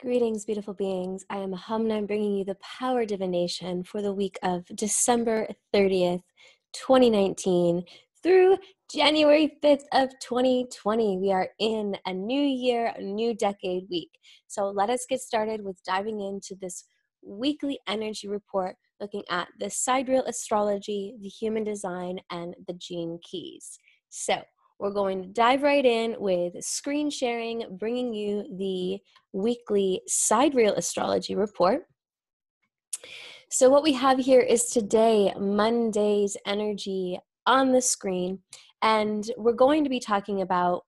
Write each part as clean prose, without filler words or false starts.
Greetings, beautiful beings. I am Hum, and I'm bringing you the Power Divination for the week of December 30th, 2019 through January 5th of 2020. We are in a new year, a new decade week. So let us get started with diving into this weekly energy report, looking at the sidereal astrology, the human design, and the gene keys. So we're going to dive right in with screen sharing, bringing you the weekly sidereal astrology report. So what we have here is today, Monday's energy on the screen, and we're going to be talking about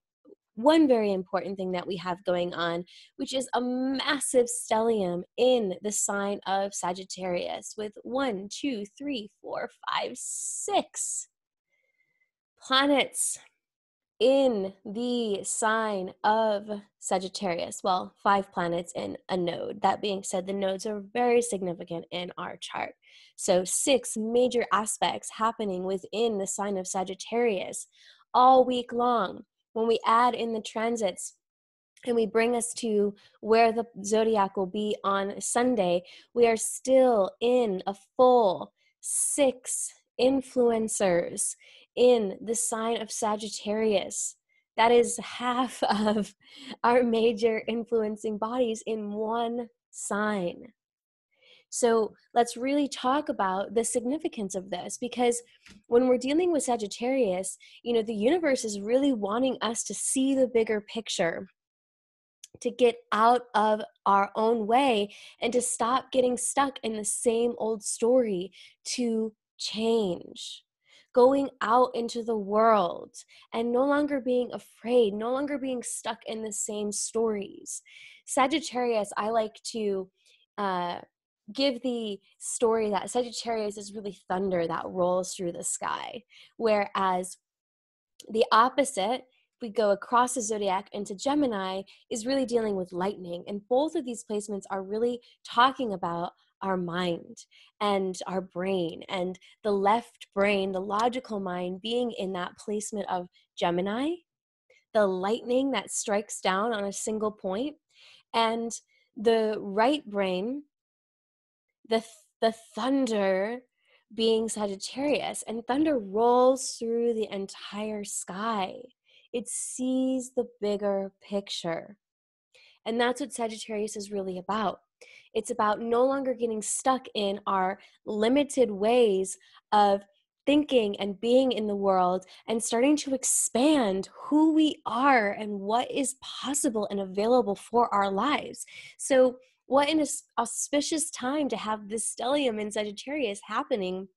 one very important thing that we have going on, which is a massive stellium in the sign of Sagittarius with 1, 2, 3, 4, 5, 6 planets in the sign of Sagittarius. Well, 5 planets in a node. That being said, the nodes are very significant in our chart. So 6 major aspects happening within the sign of Sagittarius all week long. When we add in the transits and we bring us to where the zodiac will be on Sunday, we are still in a full 6 influencers in the sign of Sagittarius. That is half of our major influencing bodies in one sign. So let's really talk about the significance of this, because when we're dealing with Sagittarius, the universe is really wanting us to see the bigger picture, to get out of our own way and to stop getting stuck in the same old story, to change, going out into the world and no longer being afraid, no longer being stuck in the same stories. Sagittarius, I like to give the story that Sagittarius is really thunder that rolls through the sky, whereas the opposite, we go across the zodiac into Gemini, is really dealing with lightning. And both of these placements are really talking about our mind and our brain, and the left brain, the logical mind, being in that placement of Gemini, the lightning that strikes down on a single point, and the right brain, the thunder, being Sagittarius. And thunder rolls through the entire sky. It sees the bigger picture. And that's what Sagittarius is really about. It's about no longer getting stuck in our limited ways of thinking and being in the world, and starting to expand who we are and what is possible and available for our lives. So what an auspicious time to have this stellium in Sagittarius happening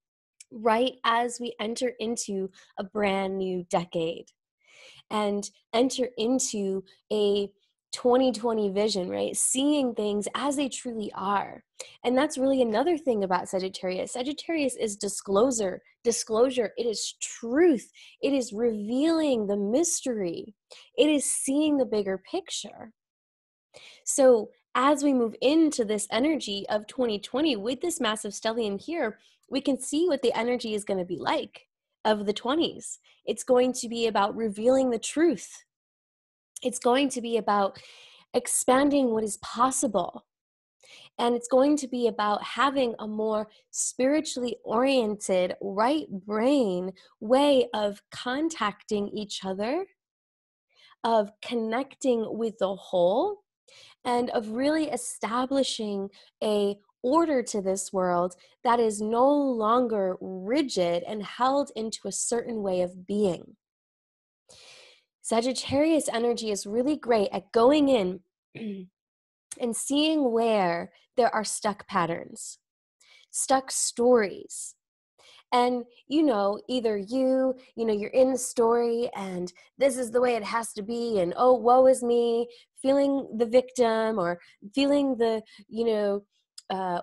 right as we enter into a brand new decade and enter into a 2020 vision, right? Seeing things as they truly are. And that's really another thing about Sagittarius. Sagittarius is disclosure, it is truth, it is revealing the mystery, it is seeing the bigger picture. So as we move into this energy of 2020 with this massive stellium here, we can see what the energy is going to be like of the 20s. It's going to be about revealing the truth. It's going to be about expanding what is possible. And it's going to be about having a more spiritually oriented, right brain way of contacting each other, of connecting with the whole, and of really establishing a order to this world that is no longer rigid and held into a certain way of being. Sagittarius energy is really great at going in and seeing where there are stuck patterns, stuck stories. And, either you're in the story and this is the way it has to be, and oh, woe is me, feeling the victim, or feeling the,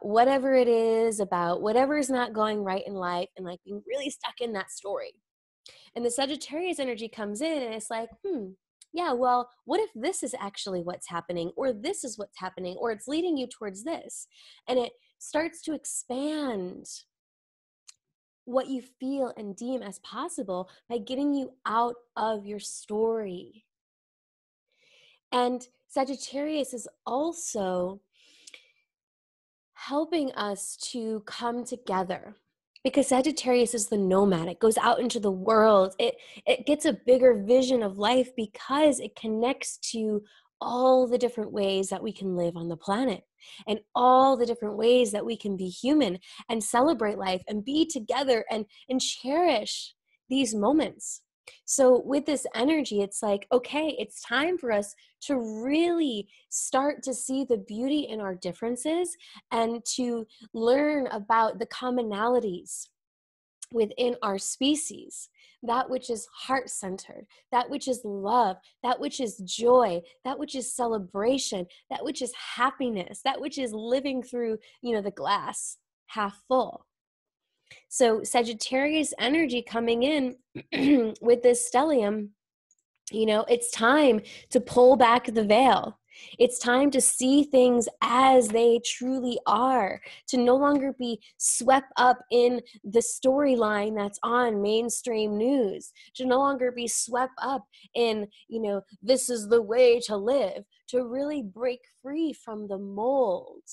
whatever it is about whatever is not going right in life, and like being really stuck in that story. And the Sagittarius energy comes in and it's like, yeah, well, what if this is actually what's happening, or this is what's happening, or it's leading you towards this? And it starts to expand what you feel and deem as possible by getting you out of your story. And Sagittarius is also helping us to come together, because Sagittarius is the nomad. It goes out into the world. It gets a bigger vision of life because it connects to all the different ways that we can live on the planet, and all the different ways that we can be human and celebrate life and be together and cherish these moments. So with this energy, it's like, okay, it's time for us to really start to see the beauty in our differences and to learn about the commonalities within our species, that which is heart-centered, that which is love, that which is joy, that which is celebration, that which is happiness, that which is living through, the glass half full. So Sagittarius energy coming in with this stellium, it's time to pull back the veil. It's time to see things as they truly are, to no longer be swept up in the storyline that's on mainstream news, to no longer be swept up in, this is the way to live, to really break free from the mold,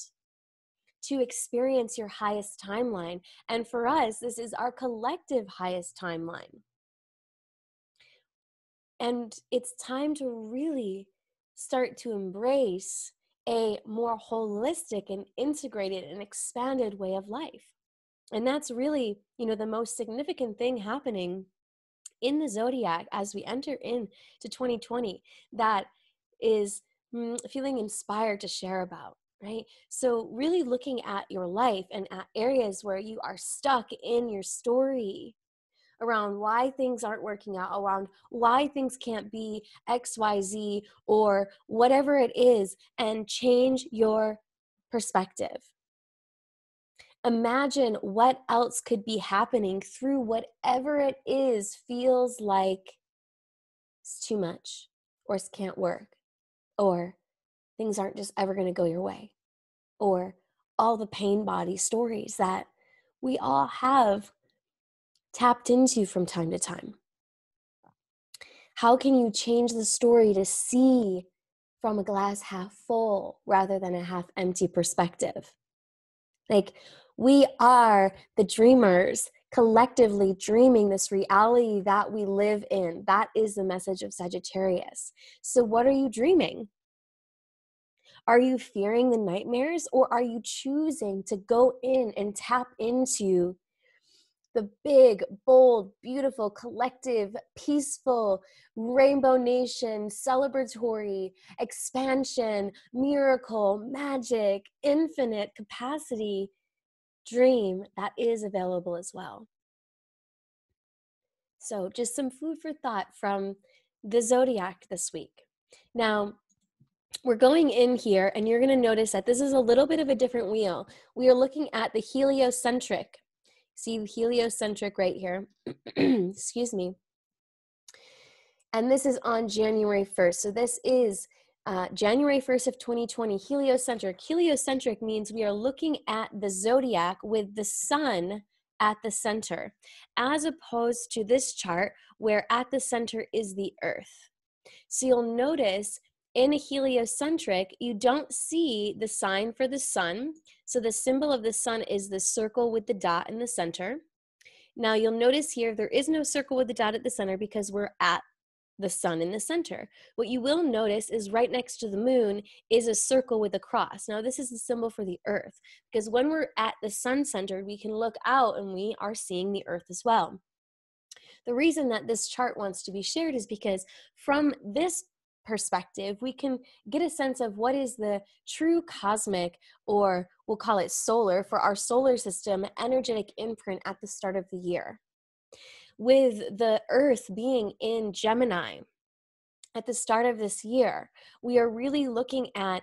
to experience your highest timeline. And for us, this is our collective highest timeline. And it's time to really start to embrace a more holistic and integrated and expanded way of life. And that's really, the most significant thing happening in the zodiac as we enter into 2020 that is feeling inspired to share about. Right? So really looking at your life and at areas where you are stuck in your story around why things aren't working out, around why things can't be XYZ or whatever it is, and change your perspective. Imagine what else could be happening through whatever it is feels like it's too much, or it can't work, or things aren't just ever going to go your way, or all the pain body stories that we all have tapped into from time to time. How can you change the story to see from a glass half full rather than a half empty perspective? Like, we are the dreamers collectively dreaming this reality that we live in. That is the message of Sagittarius. So what are you dreaming? Are you fearing the nightmares, or are you choosing to go in and tap into the big, bold, beautiful, collective, peaceful, rainbow nation, celebratory, expansion, miracle, magic, infinite capacity dream that is available as well? So just some food for thought from the zodiac this week. Now, we're going in here and you're going to notice that this is a little bit of a different wheel. We are looking at the heliocentric. See heliocentric right here. Excuse me. And this is on January 1st. So this is January 1st of 2020, heliocentric. Heliocentric means we are looking at the zodiac with the sun at the center, as opposed to this chart where at the center is the earth. So you'll notice in a heliocentric, you don't see the sign for the sun. So the symbol of the sun is the circle with the dot in the center. Now you'll notice here, there is no circle with the dot at the center because we're at the sun in the center. What you will notice is right next to the moon is a circle with a cross. Now this is the symbol for the earth, because when we're at the sun center, we can look out and we are seeing the earth as well. The reason that this chart wants to be shared is because from this perspective, we can get a sense of what is the true cosmic, or we'll call it solar, for our solar system, energetic imprint at the start of the year. With the earth being in Gemini at the start of this year, we are really looking at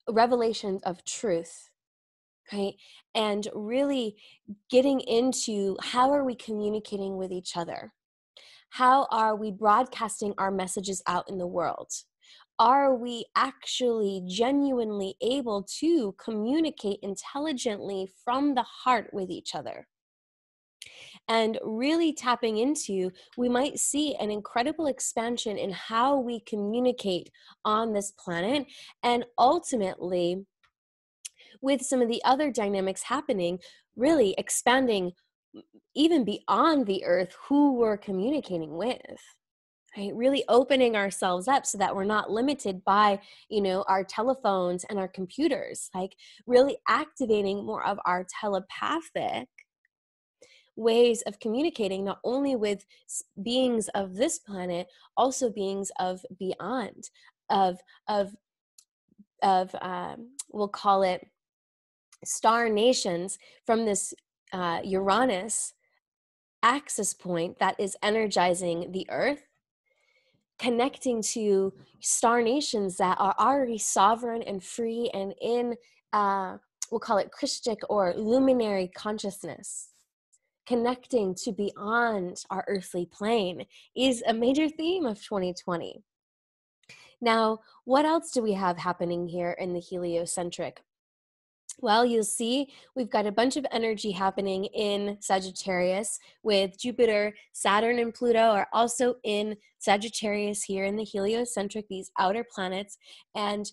revelations of truth, right? And really getting into how are we communicating with each other? How are we broadcasting our messages out in the world? Are we actually genuinely able to communicate intelligently from the heart with each other? and really tapping into, we might see an incredible expansion in how we communicate on this planet, and ultimately, with some of the other dynamics happening, really expanding even beyond the earth who we're communicating with. Right? Really opening ourselves up so that we're not limited by, our telephones and our computers, like really activating more of our telepathic ways of communicating, not only with beings of this planet, also beings of beyond, of of we'll call it star nations from this Uranus axis point that is energizing the earth, connecting to star nations that are already sovereign and free and in, we'll call it Christic or luminary consciousness. Connecting to beyond our earthly plane is a major theme of 2020. Now, what else do we have happening here in the heliocentric? Well, you'll see we've got a bunch of energy happening in Sagittarius, with Jupiter, Saturn, and Pluto are also in Sagittarius here in the heliocentric, these outer planets. And,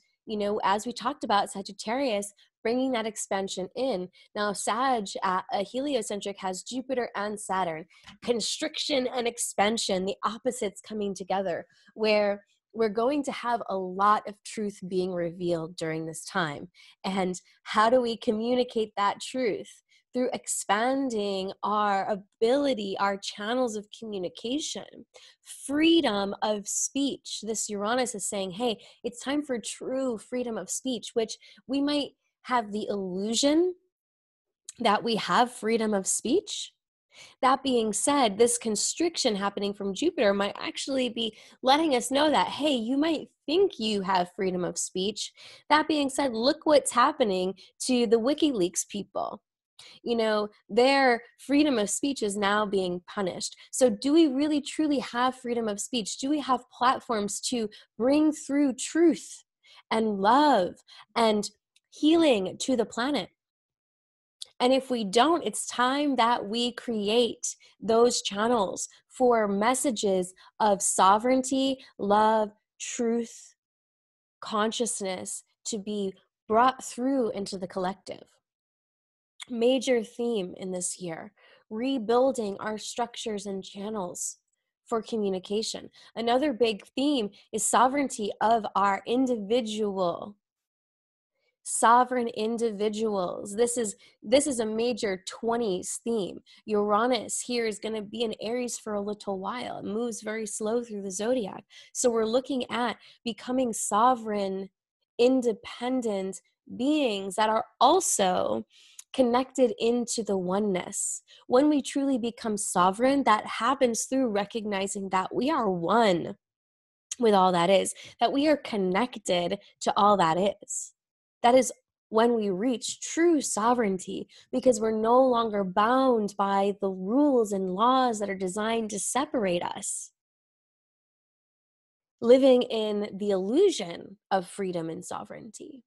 as we talked about, Sagittarius bringing that expansion in. Now, a heliocentric has Jupiter and Saturn, constriction and expansion, the opposites coming together, where we're going to have a lot of truth being revealed during this time. And how do we communicate that truth? Through expanding our ability, our channels of communication, freedom of speech. This Uranus is saying, hey, it's time for true freedom of speech, which we might have the illusion that we have freedom of speech. That being said, this constriction happening from Jupiter might actually be letting us know that, hey, you might think you have freedom of speech. That being said, look what's happening to the WikiLeaks people. Their freedom of speech is now being punished. So do we really truly have freedom of speech? Do we have platforms to bring through truth and love and healing to the planet? And if we don't, it's time that we create those channels for messages of sovereignty, love, truth, consciousness to be brought through into the collective. Major theme in this year, rebuilding our structures and channels for communication. Another big theme is sovereignty of our individual sovereign individuals. This is a major 20s theme. Uranus here is going to be in Aries for a little while. It moves very slow through the zodiac. So we're looking at becoming sovereign, independent beings that are also connected into the oneness. When we truly become sovereign, that happens through recognizing that we are one with all that is, that we are connected to all that is. That is when we reach true sovereignty, because we're no longer bound by the rules and laws that are designed to separate us. Living in the illusion of freedom and sovereignty.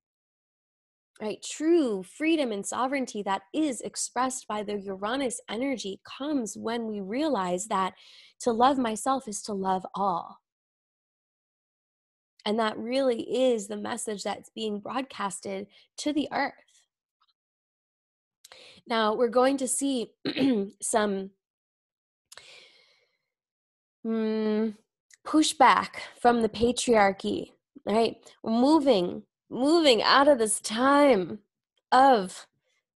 Right? True freedom and sovereignty that is expressed by the Uranus energy comes when we realize that to love myself is to love all. And that really is the message that's being broadcasted to the earth. Now, we're going to see some pushback from the patriarchy, right? We're moving out of this time of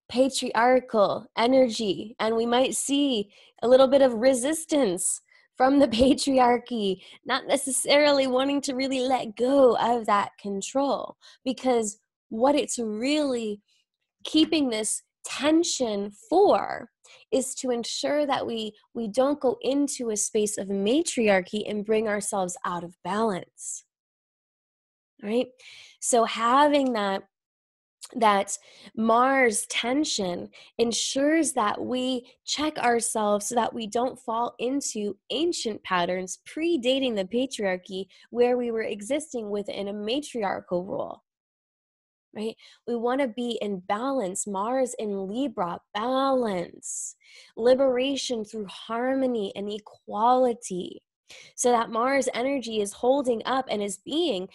patriarchal energy, and we might see a little bit of resistance from the patriarchy, not necessarily wanting to really let go of that control, because what it's really keeping this tension for is to ensure that we don't go into a space of matriarchy and bring ourselves out of balance, right? So having that Mars tension ensures that we check ourselves so that we don't fall into ancient patterns predating the patriarchy, where we were existing within a matriarchal role. right? We want to be in balance. Mars in Libra, balance, liberation through harmony and equality. So that Mars energy is holding up and is being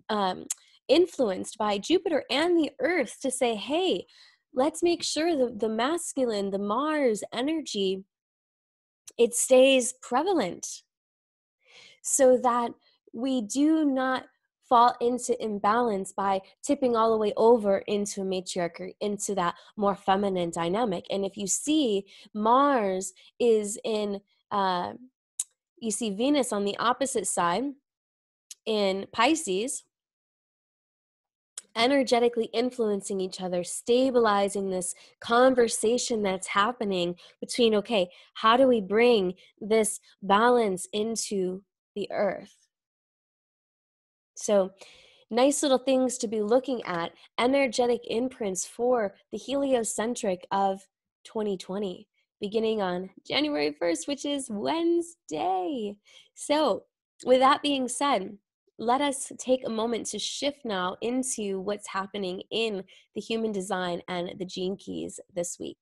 um, influenced by Jupiter and the Earth to say, hey, let's make sure the masculine, the Mars energy, it stays prevalent so that we do not fall into imbalance by tipping all the way over into matriarchy, into that more feminine dynamic. And if you see, Mars is in, you see Venus on the opposite side in Pisces, energetically influencing each other, stabilizing this conversation that's happening between, okay, how do we bring this balance into the earth? So, nice little things to be looking at, energetic imprints for the heliocentric of 2020, beginning on January 1st, which is Wednesday. So, with that being said, let us take a moment to shift now into what's happening in the human design and the gene keys this week.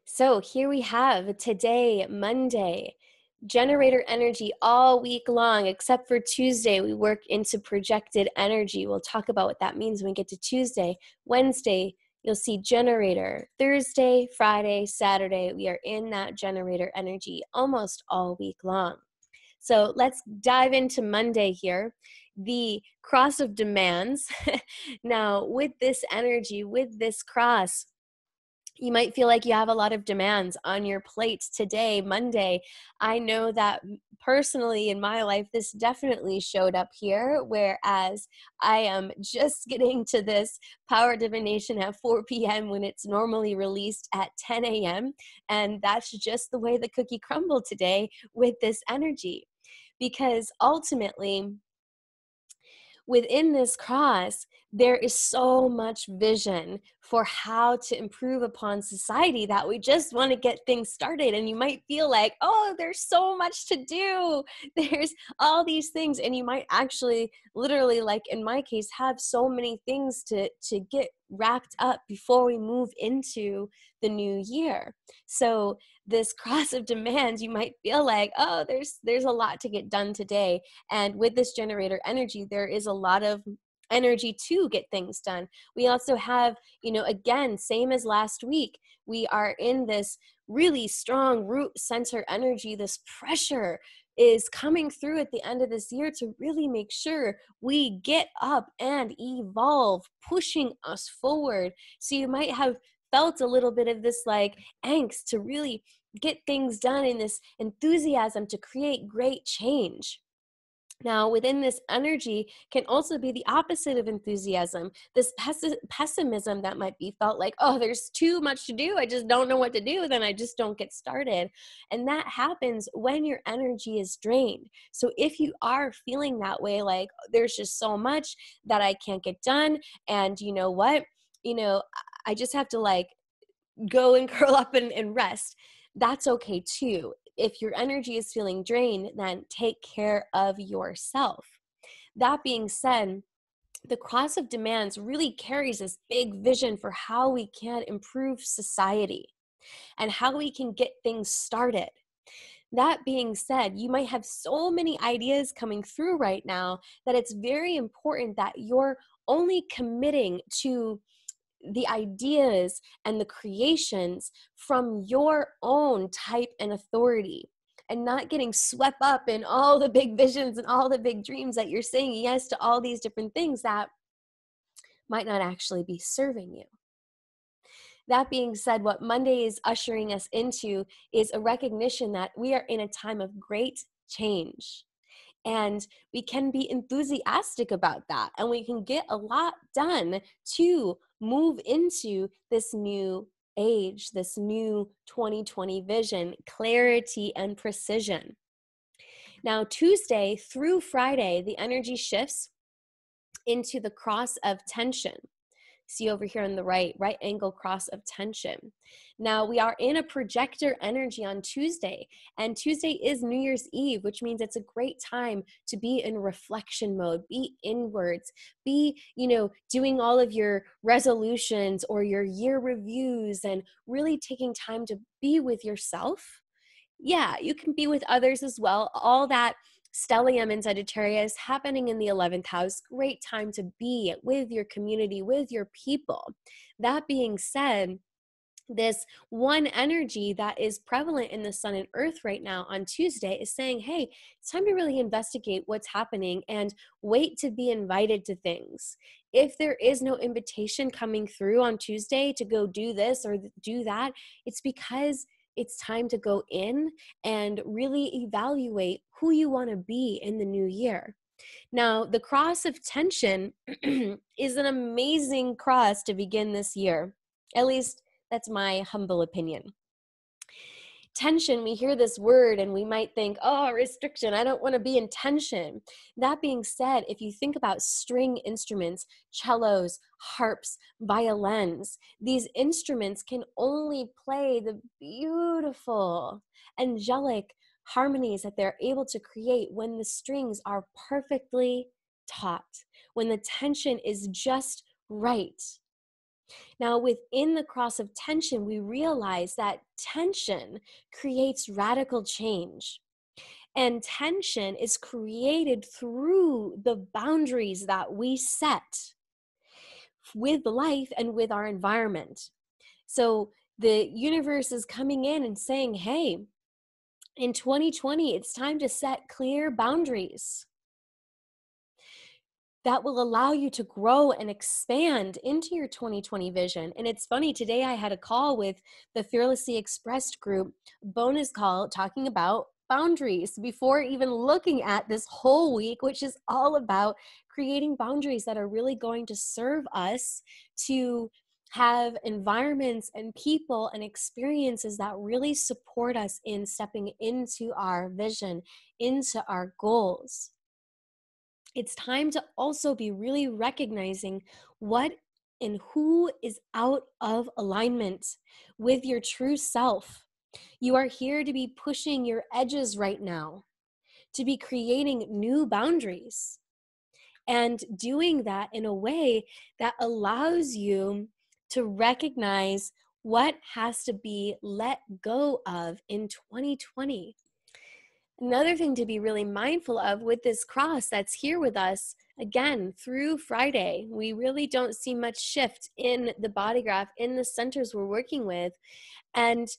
So here we have today, Monday, generator energy all week long, except for Tuesday. We work into projected energy. We'll talk about what that means when we get to Tuesday. Wednesday, you'll see generator. Thursday, Friday, Saturday, we are in that generator energy almost all week long. So let's dive into Monday here. The cross of demands. Now, with this energy, with this cross, you might feel like you have a lot of demands on your plate today, Monday. I know that personally in my life, this definitely showed up here, whereas I am just getting to this power divination at 4 p.m. when it's normally released at 10 a.m. And that's just the way the cookie crumbled today with this energy. Because ultimately, within this cross, there is so much vision for how to improve upon society that we just want to get things started. And you might feel like, oh, there's so much to do. There's all these things. And you might actually, literally, like in my case, have so many things to get wrapped up before we move into the new year. So this cross of demands, you might feel like, oh, there's a lot to get done today. And with this generator energy, there is a lot of energy to get things done. We also have, again, same as last week, we are in this really strong root center energy. This pressure is coming through at the end of this year to really make sure we get up and evolve, pushing us forward. So you might have felt a little bit of this like angst to really get things done, in this enthusiasm to create great change. Now, within this energy can also be the opposite of enthusiasm, this pessimism that might be felt like, oh, there's too much to do. I just don't know what to do. Then I just don't get started. And that happens when your energy is drained. So if you are feeling that way, like there's just so much that I can't get done. And you know what? I just have to like go and curl up and rest. That's okay too. If your energy is feeling drained, then take care of yourself. That being said, the cross of demands really carries this big vision for how we can improve society and how we can get things started. That being said, you might have so many ideas coming through right now that it's very important that you're only committing to the ideas and the creations from your own type and authority, and not getting swept up in all the big visions and all the big dreams that you're saying yes to all these different things that might not actually be serving you. That being said, what Monday is ushering us into is a recognition that we are in a time of great change. And we can be enthusiastic about that. And we can get a lot done to move into this new age, this new 2020 vision, clarity and precision. Now, Tuesday through Friday, the energy shifts into the cross of tension. see over here on the right angle cross of tension. Now we are in a projector energy on Tuesday, and Tuesday is New Year's Eve, which means it's a great time to be in reflection mode, be inwards, be, doing all of your resolutions or your year reviews and really taking time to be with yourself. Yeah, you can be with others as well. All that stellium in Sagittarius happening in the 11th house, great time to be with your community, with your people. That being said, this one energy that is prevalent in the sun and earth right now on Tuesday is saying, hey, it's time to really investigate what's happening and wait to be invited to things. If there is no invitation coming through on Tuesday to go do this or do that, it's because it's time to go in and really evaluate who you want to be in the new year. Now, the cross of tension is an amazing cross to begin this year. At least that's my humble opinion. Tension, we hear this word and we might think, oh, restriction, I don't want to be in tension. That being said, if you think about string instruments, cellos, harps, violins, these instruments can only play the beautiful, angelic harmonies that they're able to create when the strings are perfectly taut, when the tension is just right. Now, within the cross of tension, we realize that tension creates radical change. And tension is created through the boundaries that we set with life and with our environment. So the universe is coming in and saying, hey, in 2020, it's time to set clear boundaries that will allow you to grow and expand into your 2020 vision. And it's funny, today I had a call with the Fearlessly Expressed group, bonus call talking about boundaries before even looking at this whole week, which is all about creating boundaries that are really going to serve us to have environments and people and experiences that really support us in stepping into our vision, into our goals. It's time to also be really recognizing what and who is out of alignment with your true self. You are here to be pushing your edges right now, to be creating new boundaries, and doing that in a way that allows you to recognize what has to be let go of in 2020. Another thing to be really mindful of with this cross that's here with us, again, through Friday, we really don't see much shift in the body graph, in the centers we're working with. And,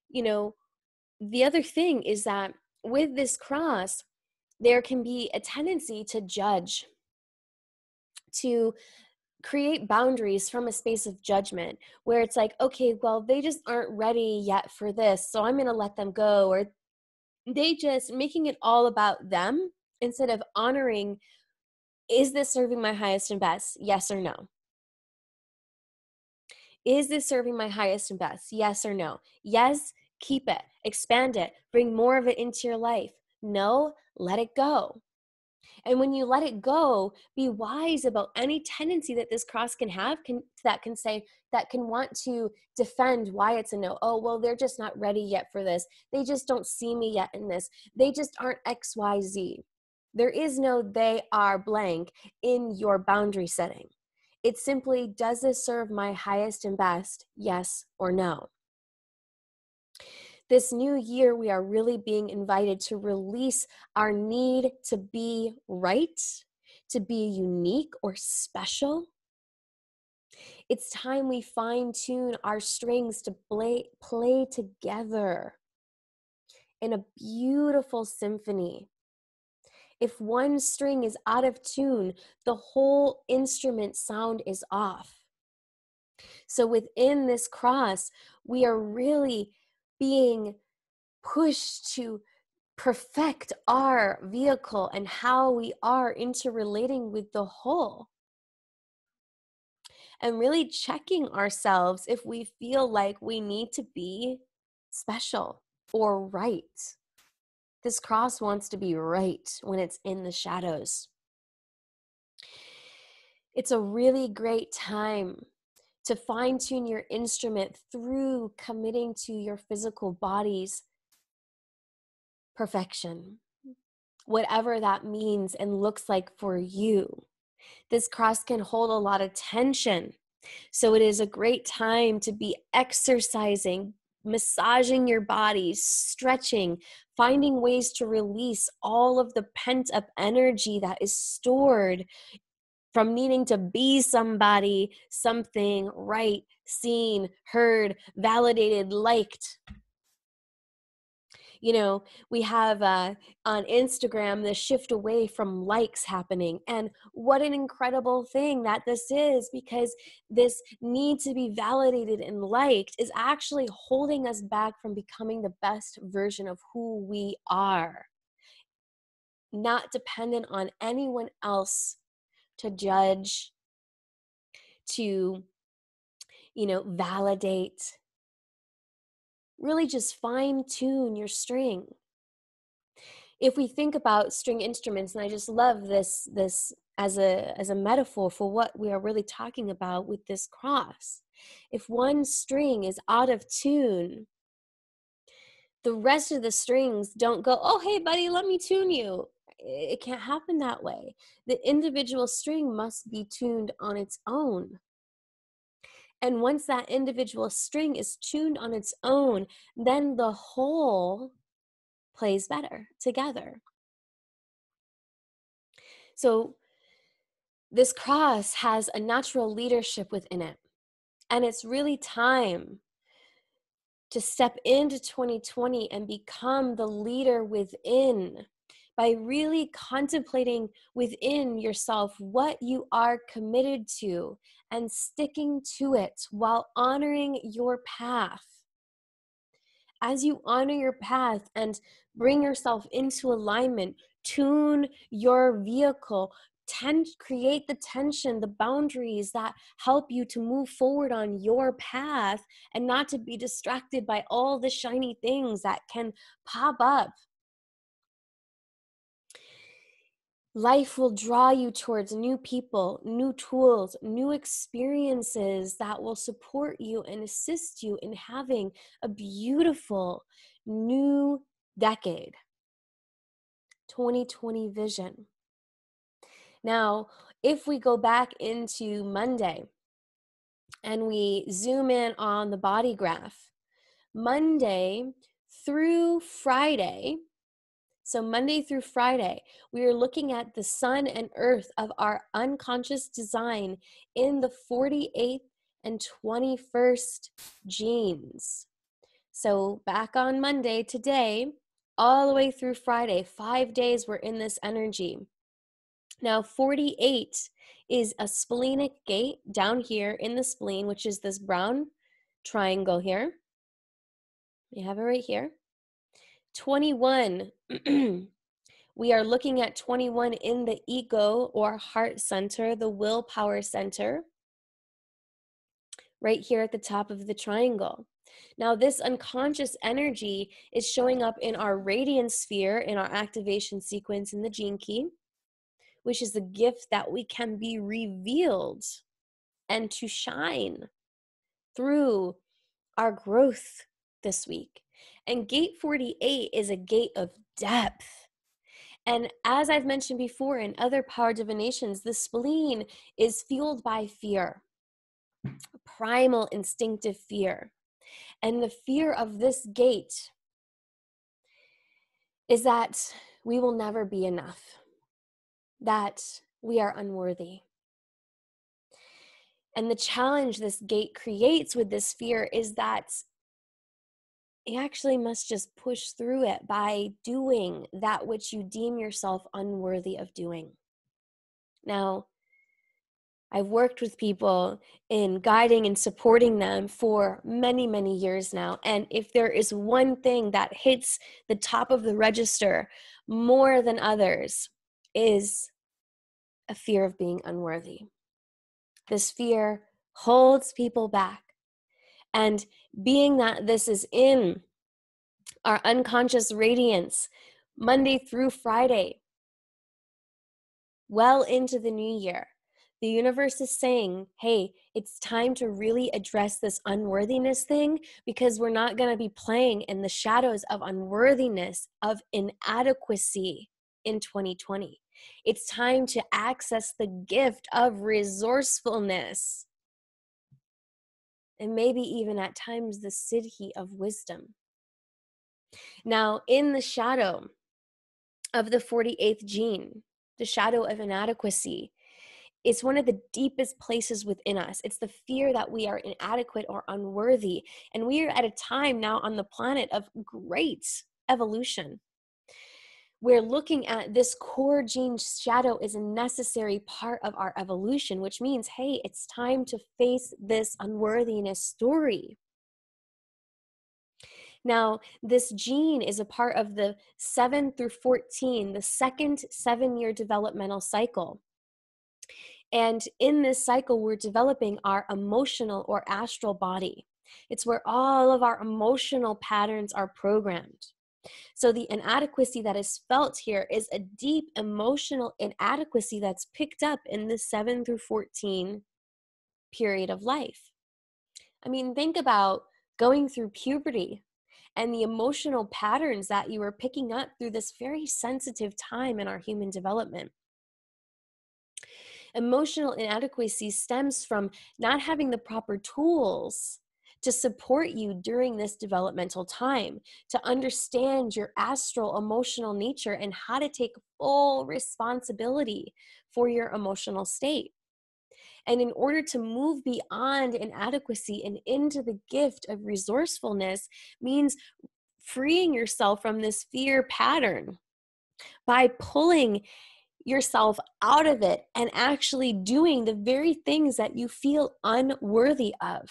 the other thing is that with this cross, there can be a tendency to judge, to create boundaries from a space of judgment, where it's like, okay, well, they just aren't ready yet for this, so I'm going to let them go, or they just making it all about them instead of honoring, is this serving my highest and best? Yes or no? Is this serving my highest and best? Yes or no? Yes, keep it, expand it, bring more of it into your life. No, let it go. And when you let it go, be wise about any tendency that this cross can have, that can want to defend why it's a no. Oh, well, they're just not ready yet for this. They just don't see me yet in this. They just aren't XYZ. There is no they are blank in your boundary setting. It's simply, does this serve my highest and best? Yes or no? This new year, we are really being invited to release our need to be right, to be unique or special. It's time we fine-tune our strings to play together in a beautiful symphony. If one string is out of tune, the whole instrument sound is off. So within this cross, we are really being pushed to perfect our vehicle and how we are interrelating with the whole. And really checking ourselves if we feel like we need to be special or right. This cross wants to be right when it's in the shadows. It's a really great time to fine tune your instrument through committing to your physical body's perfection, whatever that means and looks like for you. This cross can hold a lot of tension. So it is a great time to be exercising, massaging your body, stretching, finding ways to release all of the pent up energy that is stored from needing to be somebody, something, right, seen, heard, validated, liked. You know, we have on Instagram the shift away from likes happening. And what an incredible thing that this is, because this need to be validated and liked is actually holding us back from becoming the best version of who we are, not dependent on anyone else to judge, to, validate. Really just fine tune your string. If we think about string instruments, and I just love this as a metaphor for what we are really talking about with this cross. If one string is out of tune, the rest of the strings don't go, oh, hey, buddy, let me tune you. It can't happen that way. The individual string must be tuned on its own. And once that individual string is tuned on its own, then the whole plays better together. So this cross has a natural leadership within it. And it's really time to step into 2020 and become the leader within by really contemplating within yourself what you are committed to and sticking to it while honoring your path. As you honor your path and bring yourself into alignment, tune your vehicle, create the tension, the boundaries that help you to move forward on your path and not to be distracted by all the shiny things that can pop up. Life will draw you towards new people, new tools, new experiences that will support you and assist you in having a beautiful new decade, 2020 vision. Now, if we go back into Monday and we zoom in on the body graph, Monday through Friday, so Monday through Friday, we are looking at the sun and earth of our unconscious design in the 48th and 21st genes. So back on Monday, today, all the way through Friday, 5 days we're in this energy. Now 48 is a splenic gate down here in the spleen, which is this brown triangle here. You have it right here. 21, we are looking at 21 in the ego or heart center, the willpower center, right here at the top of the triangle. Now, this unconscious energy is showing up in our radiance sphere, in our activation sequence in the gene key, which is the gift that we can be revealed and to shine through our growth this week. And gate 48 is a gate of depth. And as I've mentioned before in other power divinations, the spleen is fueled by fear, primal instinctive fear. And the fear of this gate is that we will never be enough, that we are unworthy. And the challenge this gate creates with this fear is that you actually must just push through it by doing that which you deem yourself unworthy of doing. Now, I've worked with people in guiding and supporting them for many, many years now. And if there is one thing that hits the top of the register more than others, is a fear of being unworthy. This fear holds people back. And being that this is in our unconscious radiance, Monday through Friday, well into the new year, The universe is saying, hey, it's time to really address this unworthiness thing, because we're not going to be playing in the shadows of unworthiness, of inadequacy in 2020. It's time to access the gift of resourcefulness, and maybe even at times the siddhi of wisdom. Now, in the shadow of the 48th gene, the shadow of inadequacy, it's one of the deepest places within us. It's the fear that we are inadequate or unworthy. And we are at a time now on the planet of great evolution. We're looking at this core gene shadow is a necessary part of our evolution, which means, hey, it's time to face this unworthiness story. Now, this gene is a part of the 7 through 14, the second 7-year developmental cycle. And in this cycle, we're developing our emotional or astral body. It's where all of our emotional patterns are programmed. So the inadequacy that is felt here is a deep emotional inadequacy that's picked up in the 7 through 14 period of life. I mean, think about going through puberty and the emotional patterns that you are picking up through this very sensitive time in our human development. Emotional inadequacy stems from not having the proper tools to support you during this developmental time, to understand your astral emotional nature and how to take full responsibility for your emotional state. And in order to move beyond inadequacy and into the gift of resourcefulness means freeing yourself from this fear pattern by pulling yourself out of it and actually doing the very things that you feel unworthy of.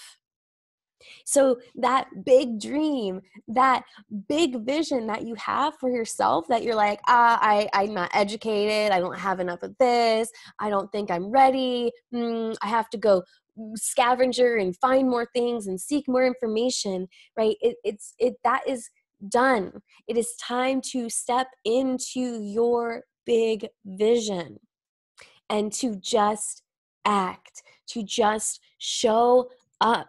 So that big dream, that big vision that you have for yourself, that you're like, I'm not educated, I don't have enough of this, I don't think I'm ready, I have to go scavenger and find more things and seek more information, right? That is done. It is time to step into your big vision and to just act, to just show up,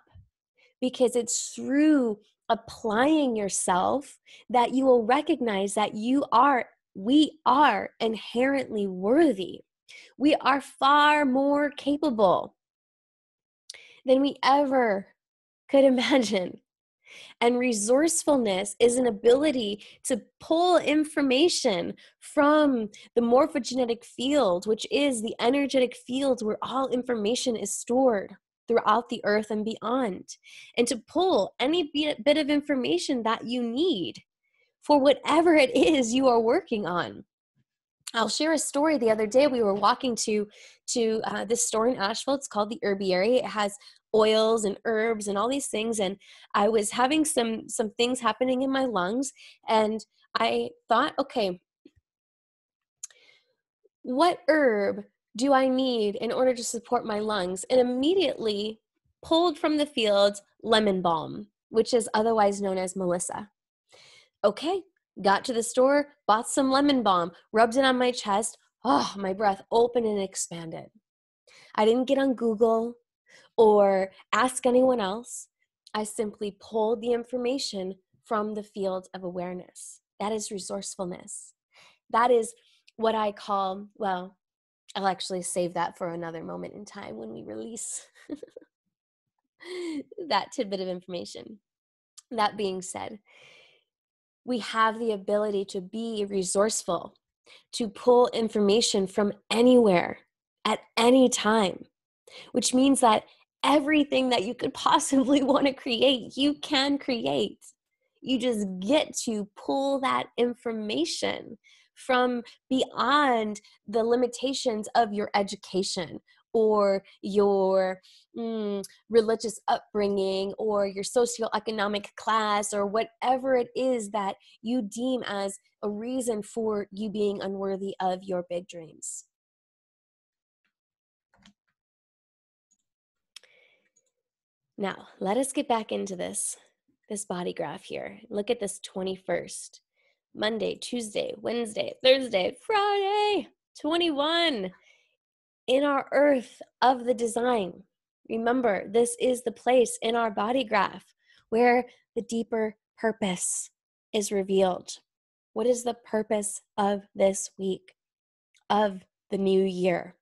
because it's through applying yourself that you will recognize that we are inherently worthy. We are far more capable than we ever could imagine. And resourcefulness is an ability to pull information from the morphogenetic field, which is the energetic field where all information is stored throughout the earth and beyond, and to pull any bit of information that you need for whatever it is you are working on. I'll share a story. The other day we were walking to this store in Asheville. It's called the Herbiary. It has oils and herbs and all these things. And I was having some things happening in my lungs. And I thought, okay, what herb do I need in order to support my lungs? And immediately pulled from the field lemon balm, which is otherwise known as Melissa. Okay, got to the store, bought some lemon balm, rubbed it on my chest. Oh, my breath opened and expanded. I didn't get on Google or ask anyone else. I simply pulled the information from the field of awareness. That is resourcefulness. That is what I call, well, I'll actually save that for another moment in time when we release that tidbit of information. That being said, we have the ability to be resourceful, to pull information from anywhere at any time, which means that everything that you could possibly want to create, you can create. You just get to pull that information from beyond the limitations of your education or your religious upbringing or your socioeconomic class or whatever it is that you deem as a reason for you being unworthy of your big dreams. Now, let us get back into this body graph here. Look at this 21st. Monday, Tuesday, Wednesday, Thursday, Friday, 21. in our earth of the design. Remember, this is the place in our body graph where the deeper purpose is revealed. What is the purpose of this week, of the new year?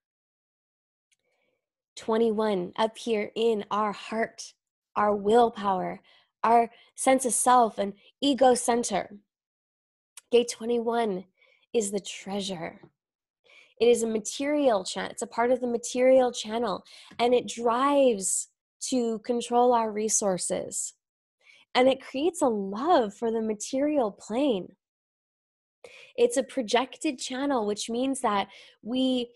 21, up here in our heart, our willpower, our sense of self and ego center. Gate 21 is the treasure. It is a material channel. It's a part of the material channel, and it drives to control our resources. And it creates a love for the material plane. It's a projected channel, which means that we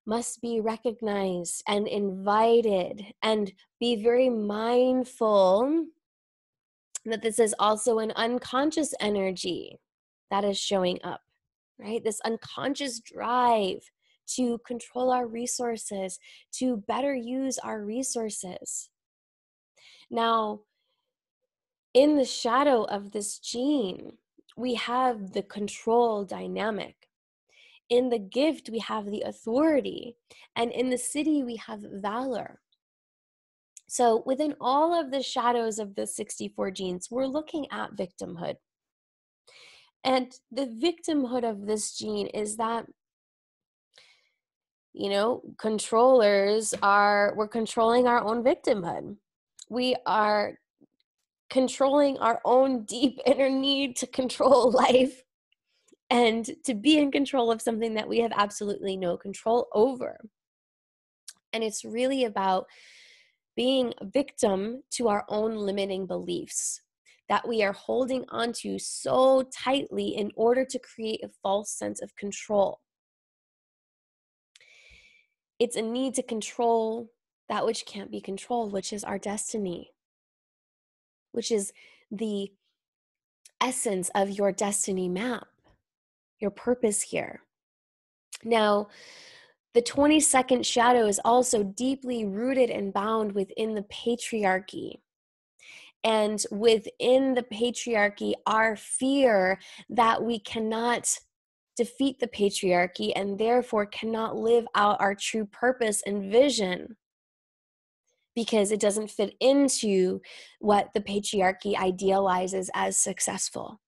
must be recognized and invited and be very mindful that this is also an unconscious energy that is showing up, right? This unconscious drive to control our resources, to better use our resources. Now, in the shadow of this gene, we have the control dynamic. In the gift, we have the authority. And in the city, we have valor. So within all of the shadows of the 64 genes, we're looking at victimhood. And the victimhood of this gene is that, we're controlling our own victimhood. We are controlling our own deep inner need to control life and to be in control of something that we have absolutely no control over. And it's really about being a victim to our own limiting beliefs that we are holding onto so tightly in order to create a false sense of control. It's a need to control that which can't be controlled, which is our destiny, which is the essence of your destiny map, your purpose here. Now, the 22nd shadow is also deeply rooted and bound within the patriarchy. And within the patriarchy, our fear that we cannot defeat the patriarchy and therefore cannot live out our true purpose and vision because it doesn't fit into what the patriarchy idealizes as successful.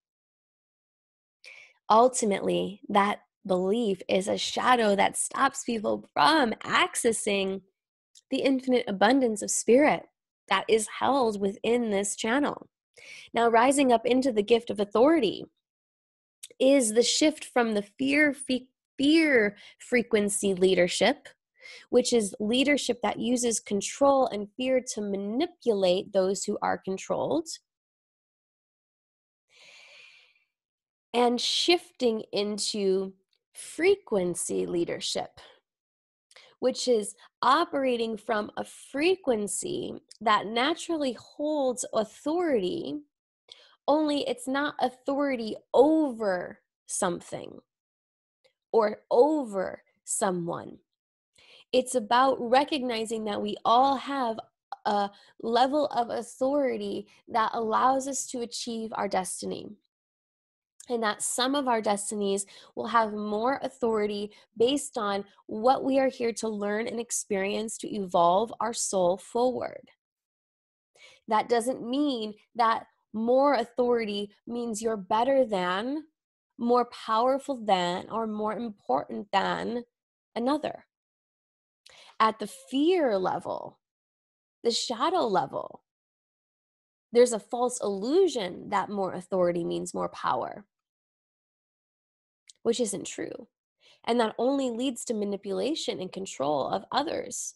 Ultimately, that belief is a shadow that stops people from accessing the infinite abundance of spirit that is held within this channel. Now, rising up into the gift of authority is the shift from the fear frequency leadership, which is leadership that uses control and fear to manipulate those who are controlled, and shifting into frequency leadership, which is operating from a frequency that naturally holds authority, only it's not authority over something or over someone. It's about recognizing that we all have a level of authority that allows us to achieve our destiny. And that some of our destinies will have more authority based on what we are here to learn and experience to evolve our soul forward. That doesn't mean that more authority means you're better than, more powerful than, or more important than another. At the fear level, the shadow level, there's a false illusion that more authority means more power, which isn't true. And that only leads to manipulation and control of others.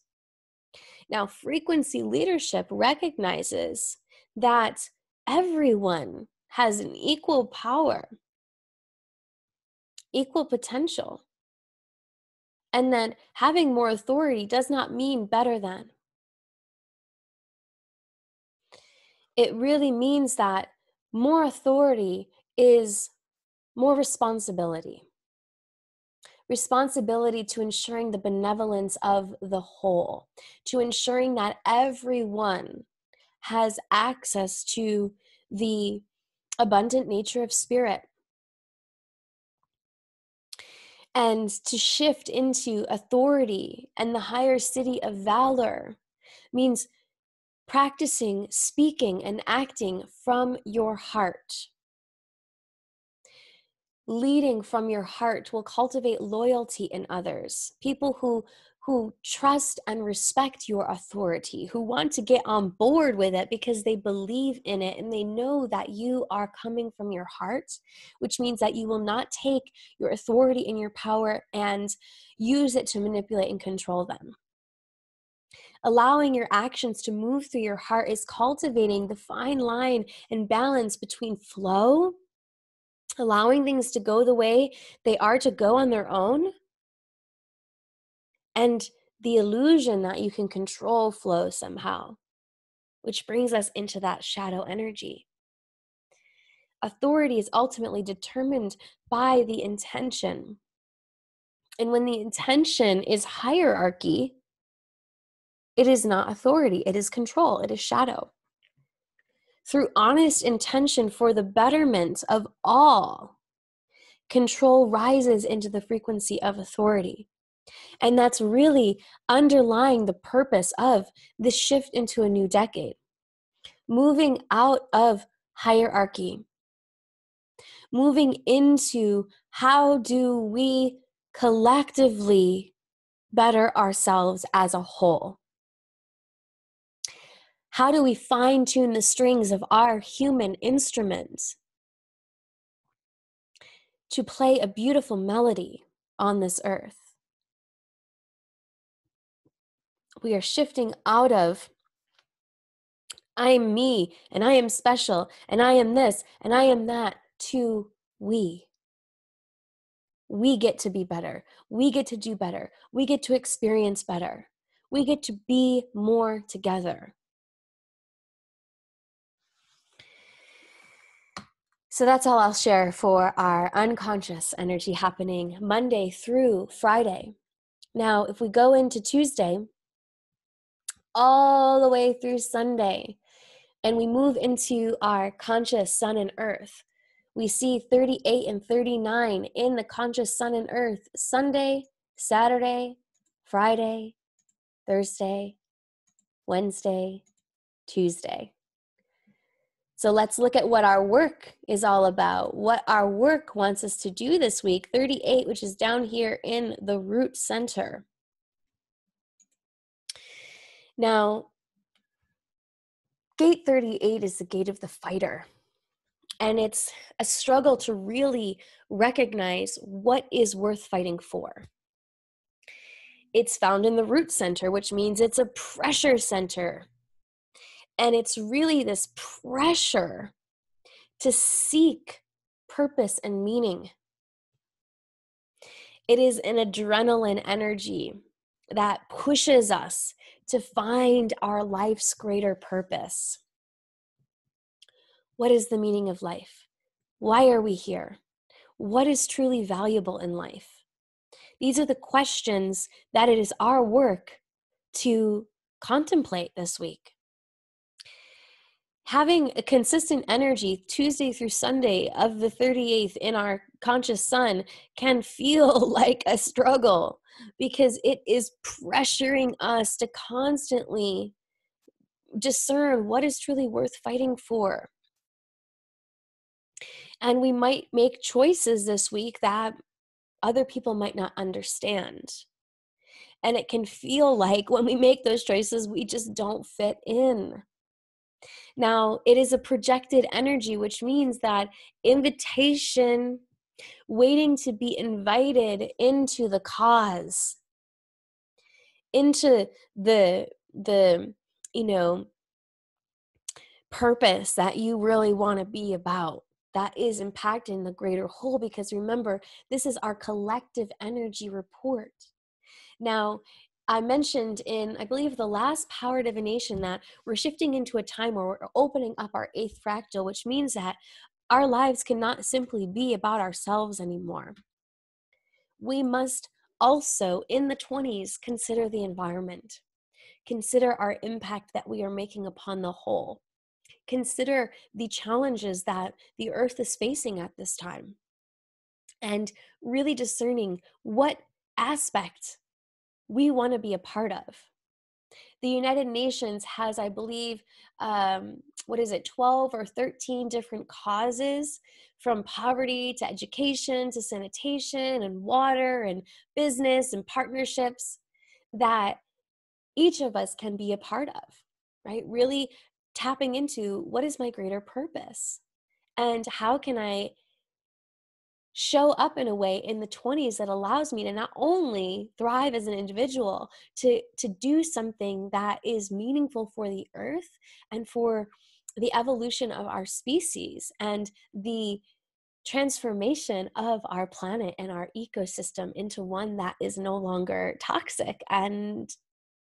Now, frequency leadership recognizes that everyone has an equal power, equal potential. And then having more authority does not mean better than. It really means that more authority is more responsibility. Responsibility to ensuring the benevolence of the whole, to ensuring that everyone has access to the abundant nature of spirit. And to shift into authority and the higher city of valor means practicing speaking and acting from your heart. Leading from your heart will cultivate loyalty in others, people who trust and respect your authority, who want to get on board with it because they believe in it and they know that you are coming from your heart, which means that you will not take your authority and your power and use it to manipulate and control them. Allowing your actions to move through your heart is cultivating the fine line and balance between flow, allowing things to go the way they are to go on their own, and the illusion that you can control flow somehow, which brings us into that shadow energy. Authority is ultimately determined by the intention. And when the intention is hierarchy, it is not authority, it is control, it is shadow. Through honest intention for the betterment of all, control rises into the frequency of authority. And that's really underlying the purpose of this shift into a new decade. Moving out of hierarchy, moving into how do we collectively better ourselves as a whole? How do we fine tune the strings of our human instruments to play a beautiful melody on this earth? We are shifting out of I am me, and I am special, and I am this, and I am that, to we. We get to be better. We get to do better. We get to experience better. We get to be more together. So that's all I'll share for our unconscious energy happening Monday through Friday. Now, if we go into Tuesday, all the way through Sunday, and we move into our conscious sun and earth, we see 38 and 39 in the conscious sun and earth Sunday, Saturday, Friday, Thursday, Wednesday, Tuesday. So let's look at what our work is all about, what our work wants us to do this week. 38, which is down here in the root center. Now, gate 38 is the gate of the fighter. And it's a struggle to really recognize what is worth fighting for. It's found in the root center, which means it's a pressure center. And it's really this pressure to seek purpose and meaning. It is an adrenaline energy that pushes us to find our life's greater purpose. What is the meaning of life? Why are we here? What is truly valuable in life? These are the questions that it is our work to contemplate this week. Having a consistent energy Tuesday through Sunday of the 38th in our conscious sun can feel like a struggle because it is pressuring us to constantly discern what is truly worth fighting for. And we might make choices this week that other people might not understand. And it can feel like when we make those choices, we just don't fit in. Now, it is a projected energy, which means that invitation, waiting to be invited into the cause, into the purpose that you really want to be about, that is impacting the greater whole. Because remember, this is our collective energy report. Now, I mentioned in, I believe, the last Power Divination that we're shifting into a time where we're opening up our 8th fractal, which means that our lives cannot simply be about ourselves anymore. We must also, in the 20s, consider the environment, consider our impact that we are making upon the whole, consider the challenges that the earth is facing at this time. and really discerning what aspect we want to be a part of. The United Nations has, I believe, 12 or 13 different causes, from poverty to education to sanitation and water and business and partnerships, that each of us can be a part of, right? Really tapping into, what is my greater purpose? And how can I show up in a way in the 20s that allows me to not only thrive as an individual, to do something that is meaningful for the earth and for the evolution of our species and the transformation of our planet and our ecosystem into one that is no longer toxic and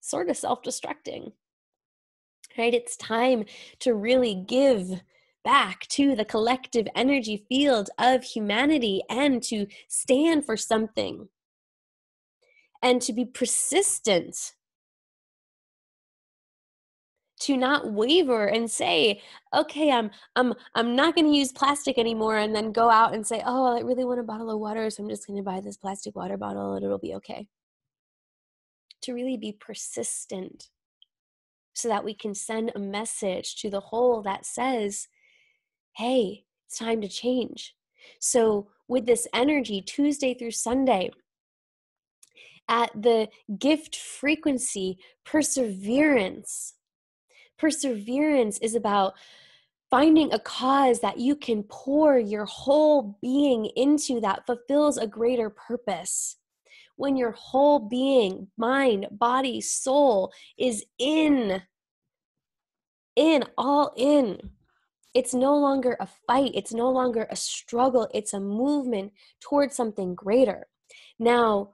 sort of self-destructing, right? It's time to really give back to the collective energy field of humanity and to stand for something and to be persistent, to not waver and say, okay, I'm not going to use plastic anymore, and then go out and say, oh, I really want a bottle of water, so I'm just going to buy this plastic water bottle and it'll be okay. To really be persistent so that we can send a message to the whole that says, hey, it's time to change. So with this energy, Tuesday through Sunday, at the gift frequency, perseverance. Perseverance is about finding a cause that you can pour your whole being into that fulfills a greater purpose. When your whole being, mind, body, soul is all in. It's no longer a fight. It's no longer a struggle. It's a movement towards something greater. Now,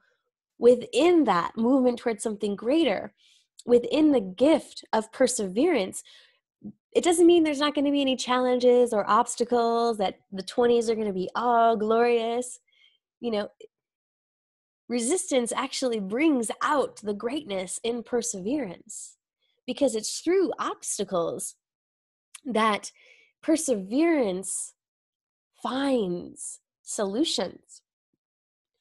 within that movement towards something greater, within the gift of perseverance, it doesn't mean there's not going to be any challenges or obstacles, that the 20s are going to be all glorious. You know, resistance actually brings out the greatness in perseverance, because it's through obstacles that perseverance finds solutions,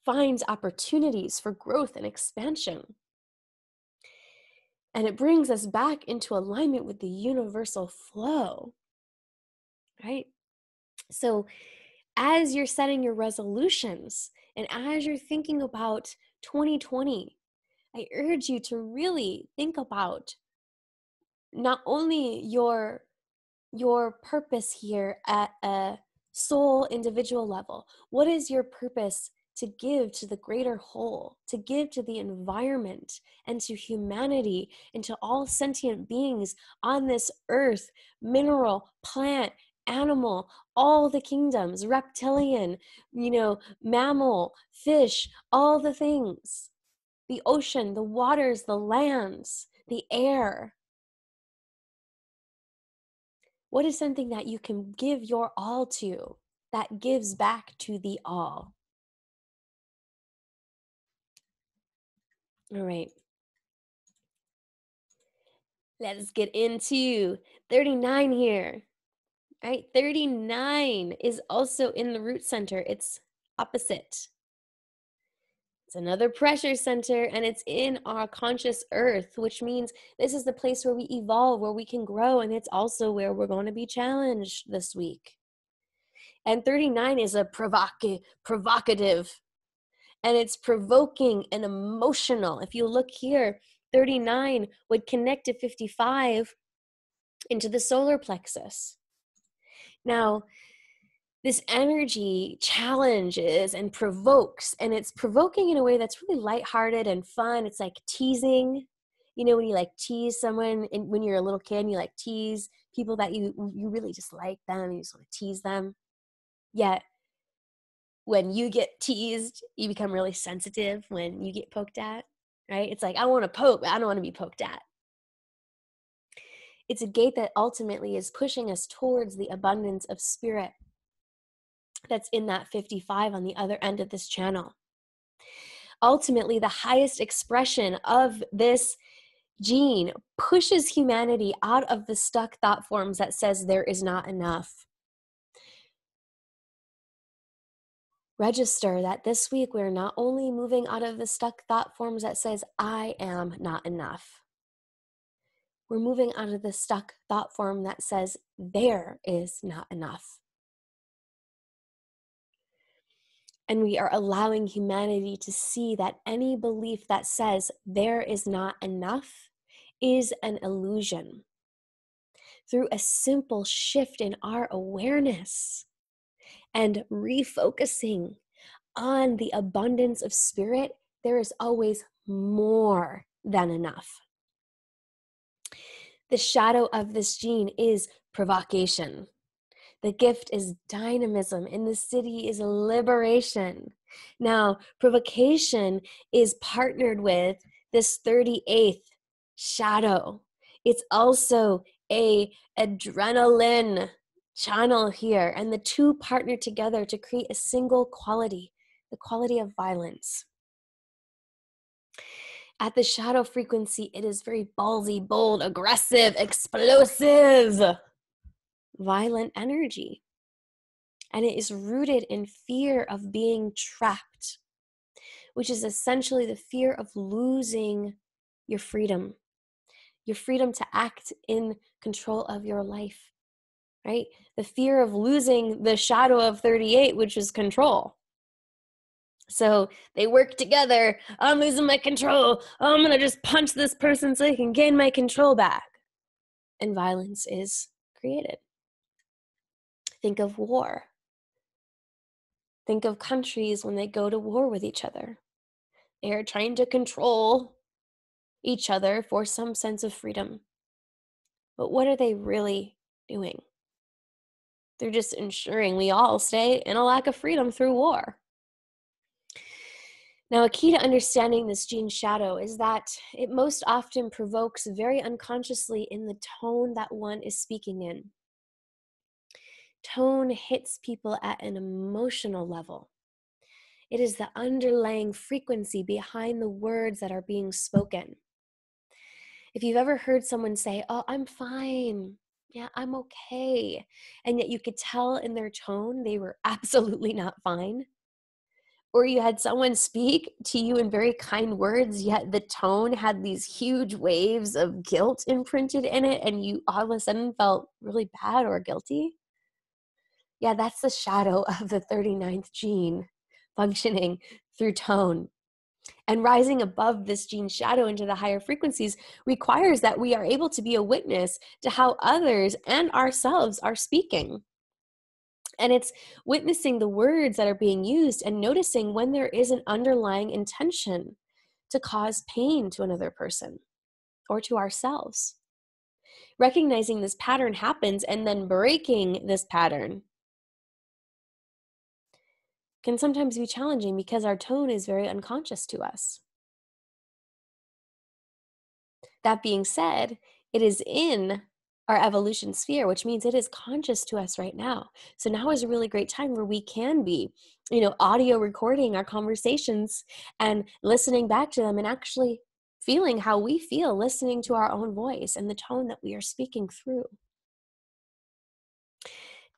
finds opportunities for growth and expansion. And it brings us back into alignment with the universal flow, right? So as you're setting your resolutions and as you're thinking about 2020, I urge you to really think about not only your purpose here at a soul individual level. What is your purpose to give to the greater whole, to give to the environment and to humanity and to all sentient beings on this earth, mineral, plant, animal, all the kingdoms, reptilian, mammal, fish, all the things, the ocean, the waters, the lands, the air. What is something that you can give your all to that gives back to the all? All right. Let's get into 39 here. All right, 39 is also in the root center. It's opposite. It's another pressure center, and it's in our conscious earth, which means this is the place where we evolve, where we can grow, and it's also where we're going to be challenged this week. And 39 is a provocative, and it's provoking and emotional. If you look here, 39 would connect to 55 into the solar plexus. Now, this energy challenges and provokes, and it's provoking in a way that's really lighthearted and fun. It's like teasing. You know, when you like tease someone, and when you're a little kid, and you like tease people that you really just like them, and you just want to tease them. Yet, when you get teased, you become really sensitive when you get poked at, right? It's like, I want to poke, but I don't want to be poked at. It's a gate that ultimately is pushing us towards the abundance of spirit that's in that 55 on the other end of this channel. Ultimately, the highest expression of this gene pushes humanity out of the stuck thought forms that says there is not enough. Register that this week we're not only moving out of the stuck thought forms that says, I am not enough. We're moving out of the stuck thought form that says, there is not enough. And we are allowing humanity to see that any belief that says there is not enough is an illusion. Through a simple shift in our awareness and refocusing on the abundance of spirit, there is always more than enough. The shadow of this gene is provocation. The gift is dynamism, and the city is liberation. Now, provocation is partnered with this 38th shadow. It's also a adrenaline channel here, and the two partner together to create a single quality, the quality of violence. At the shadow frequency, it is very ballsy, bold, aggressive, explosive, violent energy. And it is rooted in fear of being trapped, which is essentially the fear of losing your freedom to act in control of your life, right? The fear of losing the shadow of 38, which is control. So they work together. I'm losing my control. I'm going to just punch this person so I can gain my control back. And violence is created. Think of war. Think of countries when they go to war with each other. They are trying to control each other for some sense of freedom. But what are they really doing? They're just ensuring we all stay in a lack of freedom through war. Now, a key to understanding this gene shadow is that it most often provokes very unconsciously in the tone that one is speaking in. Tone hits people at an emotional level. It is the underlying frequency behind the words that are being spoken. If you've ever heard someone say, oh, I'm fine, yeah, I'm okay, and yet you could tell in their tone they were absolutely not fine, or you had someone speak to you in very kind words, yet the tone had these huge waves of guilt imprinted in it, and you all of a sudden felt really bad or guilty. Yeah, that's the shadow of the 39th gene functioning through tone. And rising above this gene shadow into the higher frequencies requires that we are able to be a witness to how others and ourselves are speaking. And it's witnessing the words that are being used and noticing when there is an underlying intention to cause pain to another person or to ourselves. Recognizing this pattern happens and then breaking this pattern can sometimes be challenging because our tone is very unconscious to us. That being said, it is in our evolution sphere, which means it is conscious to us right now. So now is a really great time where we can be, audio recording our conversations and listening back to them and actually feeling how we feel listening to our own voice and the tone that we are speaking through.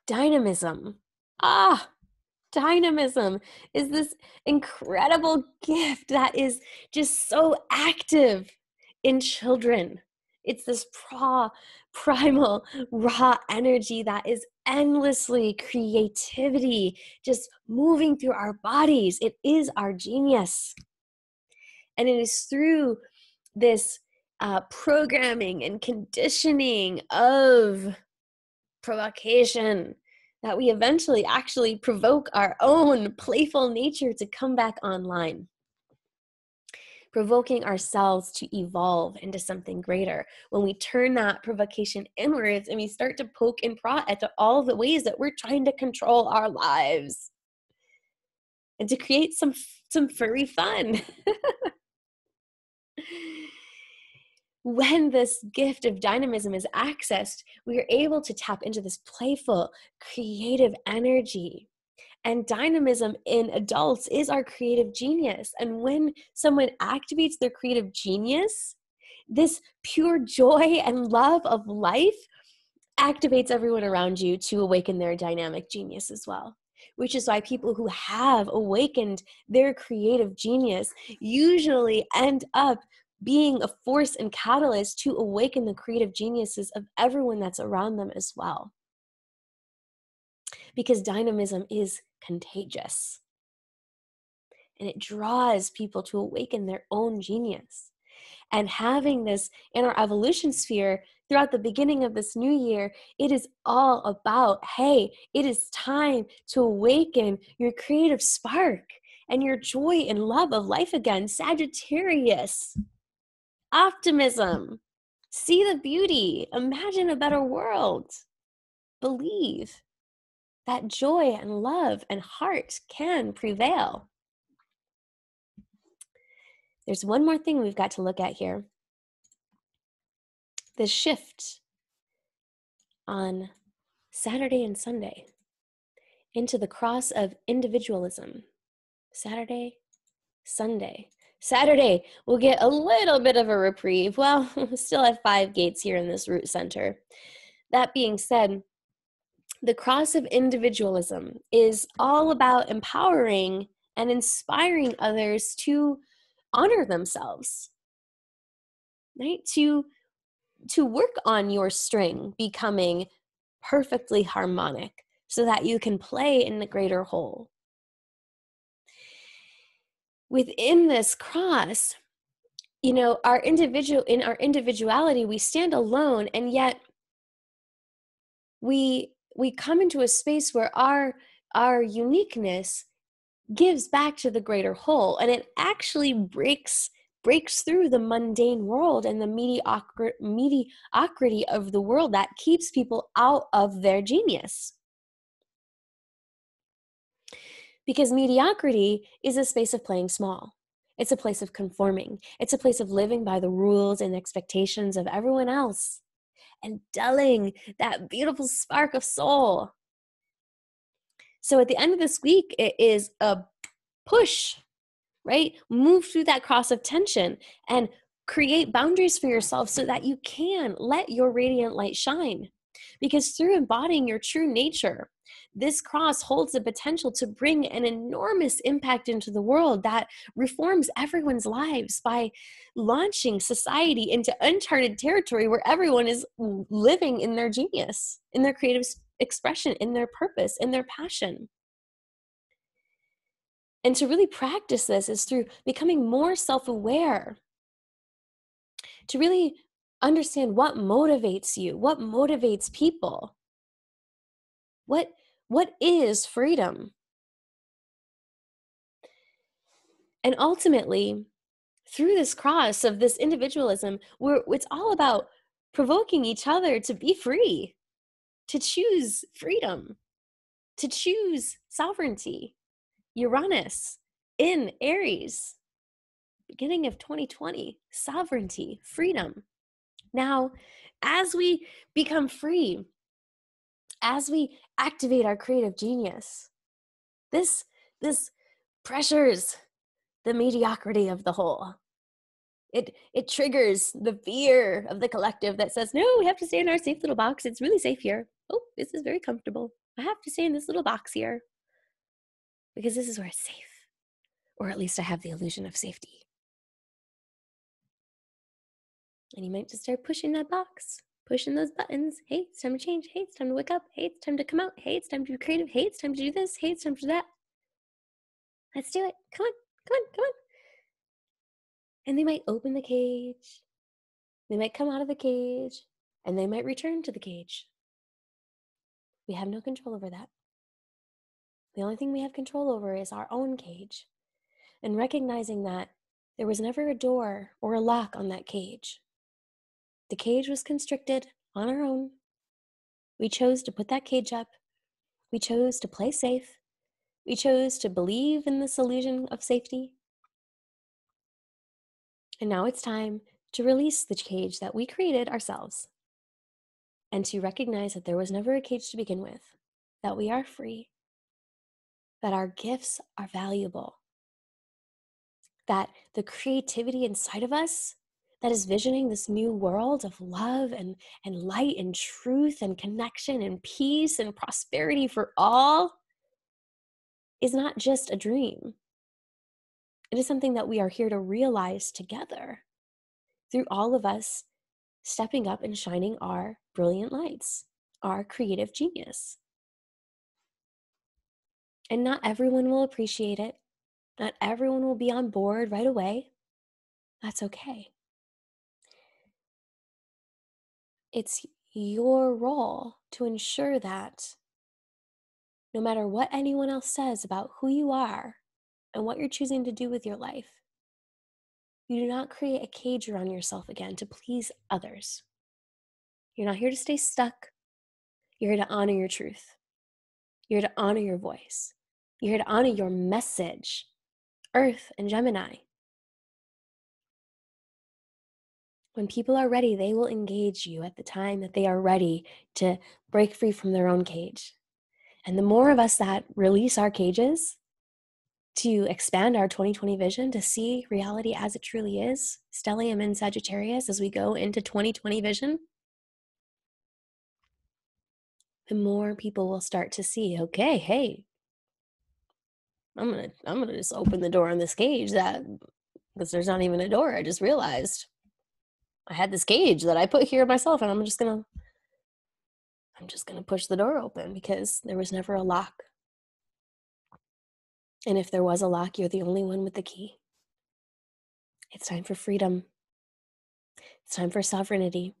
Dynamism. Dynamism is this incredible gift that is just so active in children. It's this primal, raw energy that is endlessly creativity, just moving through our bodies. It is our genius. And it is through this programming and conditioning of provocation that we eventually actually provoke our own playful nature to come back online, provoking ourselves to evolve into something greater. When we turn that provocation inwards and we start to poke and prod at all the ways that we're trying to control our lives and to create some furry fun. When this gift of dynamism is accessed, we are able to tap into this playful, creative energy. And dynamism in adults is our creative genius. And when someone activates their creative genius, this pure joy and love of life activates everyone around you to awaken their dynamic genius as well. which is why people who have awakened their creative genius usually end up being a force and catalyst to awaken the creative geniuses of everyone that's around them as well. Because dynamism is contagious and it draws people to awaken their own genius. And having this in our evolution sphere throughout the beginning of this new year, it is all about, hey, it is time to awaken your creative spark and your joy and love of life again. Sagittarius, optimism, see the beauty, imagine a better world, believe that joy and love and heart can prevail. There's one more thing we've got to look at here. The shift on Saturday and Sunday into the cross of individualism. Saturday, Sunday. Saturday, we'll get a little bit of a reprieve. Well, we still have 5 gates here in this root center. That being said, the cross of individualism is all about empowering and inspiring others to honor themselves, right? To work on your string becoming perfectly harmonic so that you can play in the greater whole. Within this cross, in our individuality, we stand alone, and yet we come into a space where our uniqueness gives back to the greater whole, and it actually breaks through the mundane world and the mediocrity of the world that keeps people out of their genius. Because mediocrity is a space of playing small. It's a place of conforming. It's a place of living by the rules and expectations of everyone else and dulling that beautiful spark of soul. So at the end of this week, it is a push, right? Move through that cross of tension and create boundaries for yourself so that you can let your radiant light shine. Because through embodying your true nature, this cross holds the potential to bring an enormous impact into the world that reforms everyone's lives by launching society into uncharted territory where everyone is living in their genius, in their creative expression, in their purpose, in their passion. And to really practice this is through becoming more self-aware, to really understand what motivates you, what motivates people. What is freedom? And ultimately, through this cross of this individualism, it's all about provoking each other to be free, to choose freedom, to choose sovereignty. Uranus in Aries, beginning of 2020, sovereignty, freedom. Now, as we become free, as we activate our creative genius, this pressures the mediocrity of the whole. It triggers the fear of the collective that says, no, we have to stay in our safe little box. It's really safe here. Oh, this is very comfortable. I have to stay in this little box here because this is where it's safe. Or at least I have the illusion of safety. And you might just start pushing that box, pushing those buttons. Hey, it's time to change. Hey, it's time to wake up. Hey, it's time to come out. Hey, it's time to be creative. Hey, it's time to do this. Hey, it's time to do that. Let's do it. Come on, come on, come on. And they might open the cage. They might come out of the cage. And they might return to the cage. We have no control over that. The only thing we have control over is our own cage. And recognizing that there was never a door or a lock on that cage. The cage was constricted on our own. We chose to put that cage up. We chose to play safe. We chose to believe in this illusion of safety. And now it's time to release the cage that we created ourselves and to recognize that there was never a cage to begin with, that we are free, that our gifts are valuable, that the creativity inside of us that is visioning this new world of love and light and truth and connection and peace and prosperity for all is not just a dream. It is something that we are here to realize together through all of us stepping up and shining our brilliant lights, our creative genius. And not everyone will appreciate it. Not everyone will be on board right away. That's okay. It's your role to ensure that no matter what anyone else says about who you are and what you're choosing to do with your life, you do not create a cage around yourself again to please others. You're not here to stay stuck. You're here to honor your truth. You're here to honor your voice. You're here to honor your message. Earth and Gemini. When people are ready, they will engage you at the time that they are ready to break free from their own cage. And the more of us that release our cages to expand our 2020 vision, to see reality as it truly is, stellium in Sagittarius as we go into 2020 vision, the more people will start to see, okay, hey, I'm gonna just open the door on this cage because there's not even a door. I just realized I had this cage that I put here myself, and I'm just gonna push the door open because there was never a lock. And if there was a lock, you're the only one with the key. It's time for freedom. It's time for sovereignty.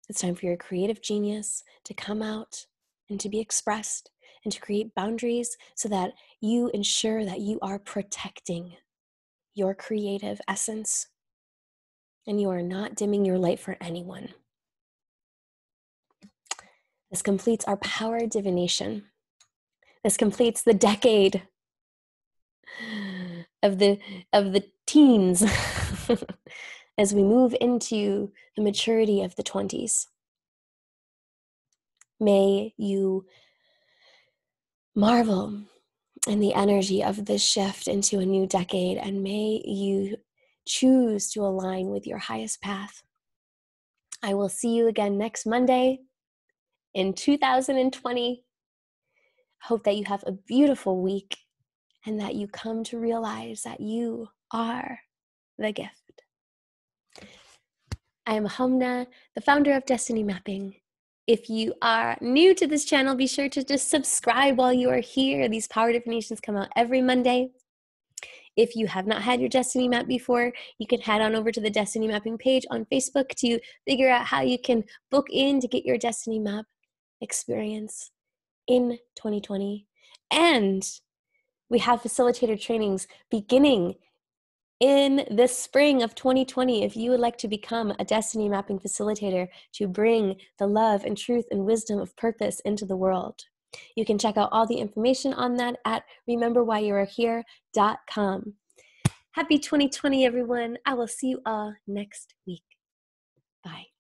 It's time for your creative genius to come out and to be expressed and to create boundaries so that you ensure that you are protecting your creative essence and you are not dimming your light for anyone. This completes our power divination. This completes the decade of the teens as we move into the maturity of the 20s. May you marvel in the energy of this shift into a new decade, and may you choose to align with your highest path. I will see you again next Monday in 2020. Hope that you have a beautiful week and that you come to realize that you are the gift. I am Hamna, the founder of Destiny Mapping. If you are new to this channel, be sure to just subscribe while you are here. These power definitions come out every Monday. If you have not had your Destiny Map before, you can head on over to the Destiny Mapping page on Facebook to figure out how you can book in to get your Destiny Map experience in 2020. And we have facilitator trainings beginning in the spring of 2020. If you would like to become a Destiny Mapping facilitator to bring the love and truth and wisdom of purpose into the world, you can check out all the information on that at rememberwhyouarehere.com. Happy 2020, everyone. I will see you all next week. Bye.